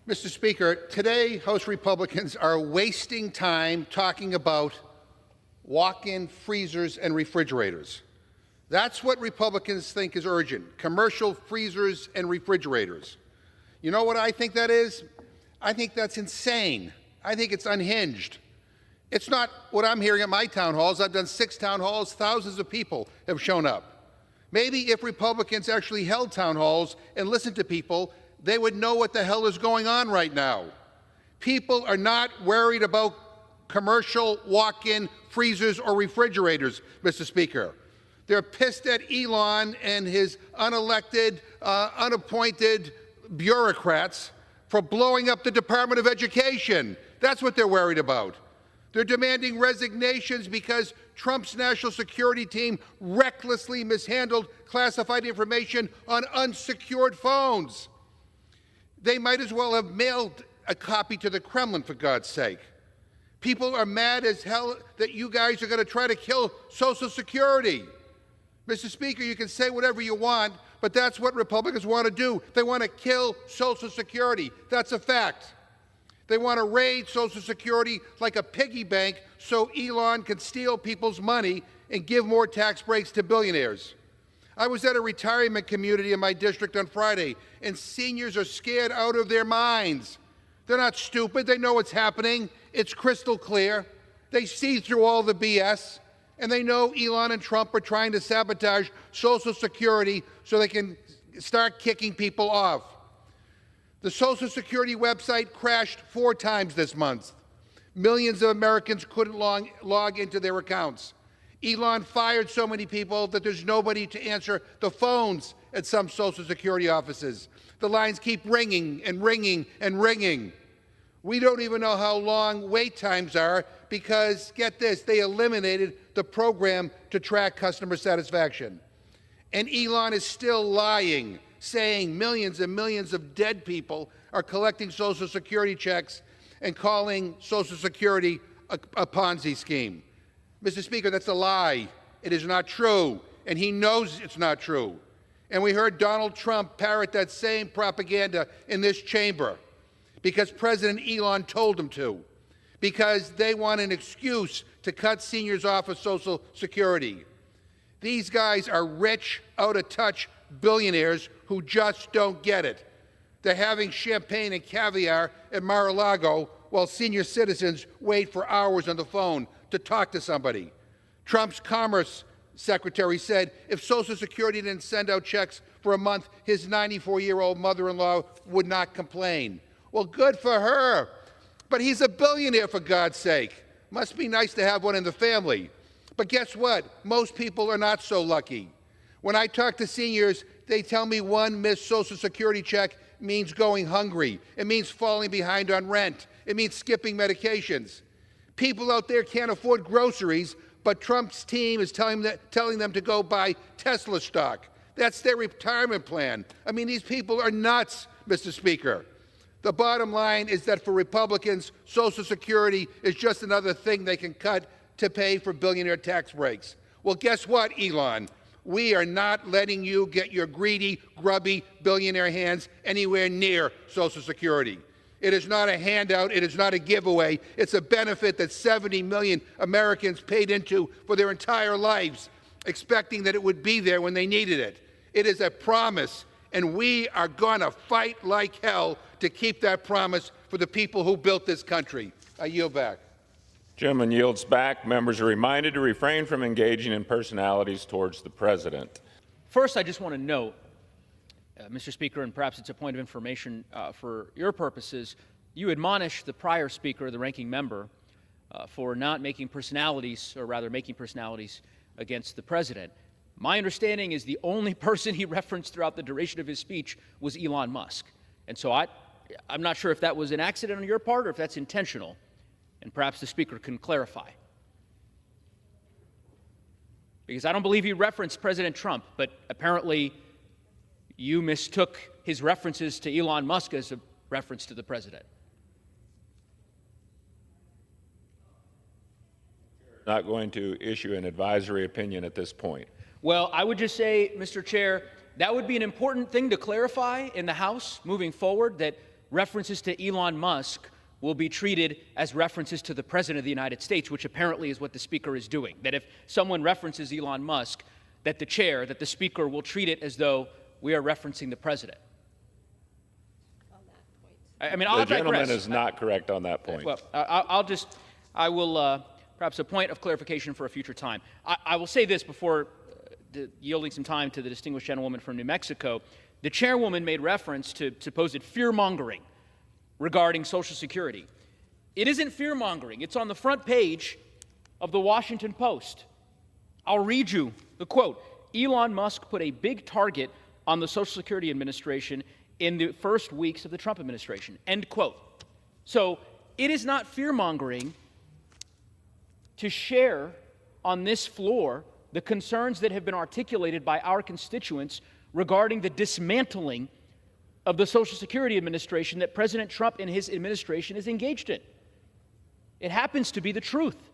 Mr. Speaker, today House Republicans are wasting time talking about walk-in freezers and refrigerators. That's what Republicans think is urgent, commercial freezers and refrigerators. You know what I think that is? I think that's insane. I think it's unhinged. It's not what I'm hearing at my town halls. I've done 6 town halls. Thousands of people have shown up. Maybe if Republicans actually held town halls and listened to people, they would know what the hell is going on right now. People are not worried about commercial walk-in freezers or refrigerators, Mr. Speaker. They're pissed at Elon and his unelected, unappointed bureaucrats for blowing up the Department of Education. That's what they're worried about. They're demanding resignations because Trump's national security team recklessly mishandled classified information on unsecured phones. They might as well have mailed a copy to the Kremlin, for God's sake. People are mad as hell that you guys are going to try to kill Social Security. Mr. Speaker, you can say whatever you want, but that's what Republicans want to do. They want to kill Social Security. That's a fact. They want to raid Social Security like a piggy bank so Elon can steal people's money and give more tax breaks to billionaires. I was at a retirement community in my district on Friday, and seniors are scared out of their minds. They're not stupid. They know what's happening. It's crystal clear. They see through all the BS, and they know Elon and Trump are trying to sabotage Social Security so they can start kicking people off. The Social Security website crashed 4 times this month. Millions of Americans couldn't log into their accounts. Elon fired so many people that there's nobody to answer the phones at some Social Security offices. The lines keep ringing and ringing and ringing. We don't even know how long wait times are because, get this, they eliminated the program to track customer satisfaction. And Elon is still lying, saying millions and millions of dead people are collecting Social Security checks and calling Social Security a Ponzi scheme. Mr. Speaker, that's a lie. It is not true, and he knows it's not true. And we heard Donald Trump parrot that same propaganda in this chamber because President Elon told him to, because they want an excuse to cut seniors off of Social Security. These guys are rich, out-of-touch billionaires who just don't get it. They're having champagne and caviar at Mar-a-Lago while senior citizens wait for hours on the phone to talk to somebody. Trump's Commerce Secretary said if Social Security didn't send out checks for a month, his 94-year-old mother-in-law would not complain. Well, good for her. But he's a billionaire, for God's sake. Must be nice to have one in the family. But guess what? Most people are not so lucky. When I talk to seniors, they tell me one missed Social Security check means going hungry. It means falling behind on rent. It means skipping medications. People out there can't afford groceries, but Trump's team is telling them to go buy Tesla stock. That's their retirement plan. I mean, these people are nuts, Mr. Speaker. The bottom line is that for Republicans, Social Security is just another thing they can cut to pay for billionaire tax breaks. Well, guess what, Elon? We are not letting you get your greedy, grubby billionaire hands anywhere near Social Security. It is not a handout. It is not a giveaway. It's a benefit that 70 million Americans paid into for their entire lives, expecting that it would be there when they needed it. It is a promise, and we are going to fight like hell to keep that promise for the people who built this country. I yield back. Gentleman yields back. Members are reminded to refrain from engaging in personalities towards the President. First, I just want to note, Mr. Speaker, and perhaps it's a point of information for your purposes, you admonished the prior Speaker, the ranking member, for not making personalities, or rather making personalities against the President. My understanding is the only person he referenced throughout the duration of his speech was Elon Musk. And so I'm not sure if that was an accident on your part or if that's intentional. And perhaps the Speaker can clarify. Because I don't believe he referenced President Trump, but apparently you mistook his references to Elon Musk as a reference to the President. Not going to issue an advisory opinion at this point. Well, I would just say, Mr. Chair, that would be an important thing to clarify in the House moving forward, that references to Elon Musk will be treated as references to the President of the United States, which apparently is what the Speaker is doing. That if someone references Elon Musk, that the Speaker will treat it as though we are referencing the President. I mean, I'll The digress. gentleman is not correct on that point. Well, I will perhaps a point of clarification for a future time. I will say this before yielding some time to the distinguished gentlewoman from New Mexico. The chairwoman made reference to supposed fear-mongering regarding Social Security. It isn't fear-mongering. It's on the front page of the Washington Post. I'll read you the quote. Elon Musk put a big target on the Social Security Administration in the first weeks of the Trump administration, end quote. So it is not fear-mongering to share on this floor the concerns that have been articulated by our constituents regarding the dismantling of the Social Security Administration that President Trump and his administration is engaged in. It happens to be the truth.